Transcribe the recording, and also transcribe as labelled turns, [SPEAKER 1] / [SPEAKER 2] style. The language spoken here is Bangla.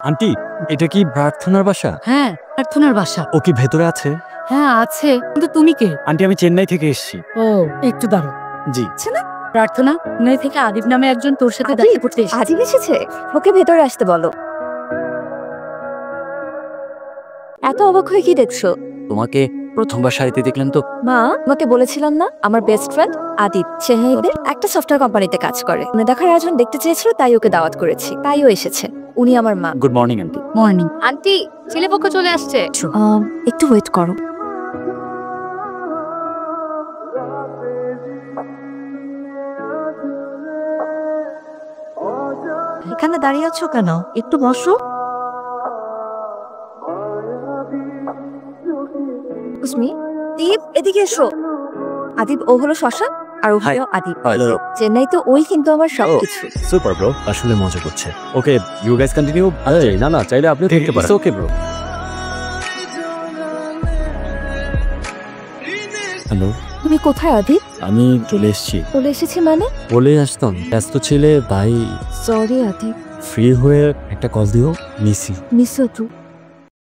[SPEAKER 1] আন্টি, এটা কি প্রার্থনার বাসা?
[SPEAKER 2] হ্যাঁ, প্রার্থনার বাসা।
[SPEAKER 1] ও কি ভেতরে আছে?
[SPEAKER 2] হ্যাঁ আছে, কিন্তু তুমি কে?
[SPEAKER 1] আন্টি, আমি চেন্নাই থেকে এসেছি।
[SPEAKER 2] ও, একটু দাঁড়ো।
[SPEAKER 1] জি।
[SPEAKER 2] প্রার্থনা, চেন্নাই থেকে আদিব নামে একজন তোর সাথে দেখা করতে এসেছে।
[SPEAKER 3] আদিব এসেছে? ওকে ভেতরে আসতে বলো। এত অবাক হয়ে কি দেখছো?
[SPEAKER 1] তোমাকে প্রথমবার শাড়িতে দেখলাম তো।
[SPEAKER 3] মা, তোমাকে বলেছিলাম না আমার বেস্ট ফ্রেন্ড আদিব চেন্নাইতে একটা সফটওয়্যার কোম্পানিতে কাজ করে। উনি দেখার আয়োজন দেখতে চেয়েছিল, তাই ওকে দাওয়াত করেছি, তাইও এসেছে। উনি আমার মা।
[SPEAKER 1] Good morning aunty.
[SPEAKER 2] Morning.
[SPEAKER 3] Aunty,
[SPEAKER 2] ছেলেপক্ষ চলে আসছে।
[SPEAKER 3] একটু ওয়েট করো। এখানে দাঁড়িয়ে আছো কেন? একটু বসো। দীপ, এদিকে এসো। আদিব, ও হলো শশা আর ও হলো আদিব।
[SPEAKER 1] হ্যালো।
[SPEAKER 3] চেন্নাই তো ওই কিন্তু আমার সবকিছু।
[SPEAKER 1] সুপার ব্রো, আসলে মজা করছে। ওকে, ইউ গাইস কন্টিনিউ। না না, চাইলে আপনি থাকতে পারেন। Okay bro. হ্যালো,
[SPEAKER 3] তুমি কোথায় আদিব?
[SPEAKER 1] আমি চলে এসেছি।
[SPEAKER 3] চলে এসেছি মানে?
[SPEAKER 1] বলে আসতাম, ব্যস্ত ছিলে ভাই।
[SPEAKER 3] সরি আদিব।
[SPEAKER 1] ফ্রি হয়ে একটা কল দিও, miss you.
[SPEAKER 3] Miss you two.